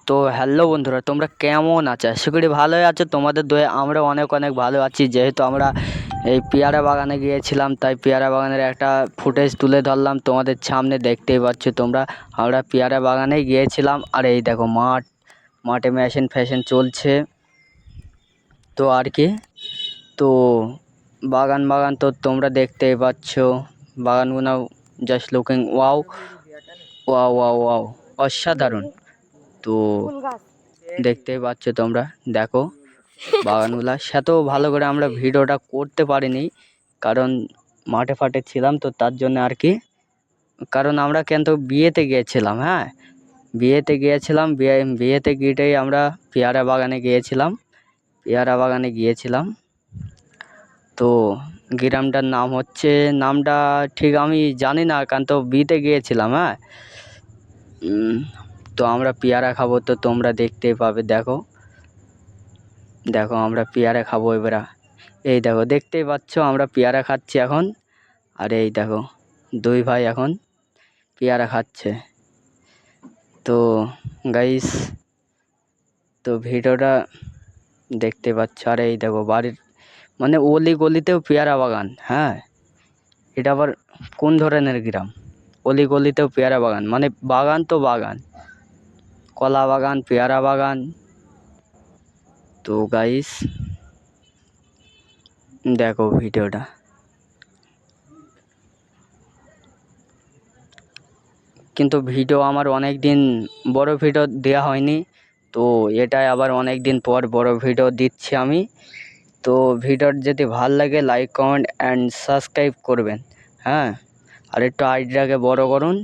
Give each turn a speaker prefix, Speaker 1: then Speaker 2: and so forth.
Speaker 1: তো হ্যালো বন্ধুরা, তোমরা কেমন আছো? আশা করি ভালোই আছো। তোমাদের দয়ে আমরা অনেক অনেক ভালো আছি। যেহেতু আমরা এই পেয়ারা বাগানে গিয়েছিলাম, তাই পেয়ারা বাগানের একটা ফুটেজ তুলে ধরলাম তোমাদের সামনে। দেখতেই পাচ্ছ তোমরা, আমরা পেয়ারা বাগানে গিয়েছিলাম। আর এই দেখো মাঠে মেশিন ফ্যাশন চলছে। তো আর কি, তো বাগান তো তোমরা দেখতেই পাচ্ছ। বাগানগুলো just looking wow wow wow wow, অসাধারণ। তো দেখতেই পাচ্ছ তোমরা, দেখো বাগানগুলা। সেটাও ভালো করে আমরা ভিডিওটা করতে পারিনি, কারণ মাঠে ফাটে ছিলাম, তো তার জন্য আর কি। কারণ আমরা কিন্তু বিয়েতে গিয়েছিলাম, হ্যাঁ বিয়েতে গিয়েই আমরা পেয়ারা বাগানে গিয়েছিলাম। তো গ্রামটার নামটা ঠিক আমি জানি না, কারণ তো বিয়েতে গিয়েছিলাম। হ্যাঁ, তো আমরা পেয়ারা খাবো, তো তোমরা দেখতেই পাবে। দেখো আমরা পেয়ারা খাবো এবার। এই দেখো, দেখতেই পাচ্ছ আমরা পেয়ারা খাচ্ছি এখন। আর এই দেখো দুই ভাই এখন পেয়ারা খাচ্ছে। তো গাইস, তো ভিডিওটা দেখতে পাচ্ছ। আর এই দেখো বাড়ির মানে অলি গলিতেও পেয়ারা বাগান। হ্যাঁ, এটা আবার কোন ধরনের গ্রাম? অলি গলিতেও পেয়ারা বাগান, মানে বাগান তো বাগান, কলা বাগান, পেয়ারা বাগান। তো গাইস দেখো ভিডিওটা। কিন্তু ভিডিও আমার অনেক দিন বড় ভিডিও দেওয়া হয়নি, তো এটাই আবার অনেক দিন পর বড় ভিডিও দিচ্ছি আমি। তো ভিডিওর যদি ভাল লাগে লাইক কমেন্ট অ্যান্ড সাবস্ক্রাইব করবেন। হ্যাঁ, আর একটু আইডিটাকে বড় করুন।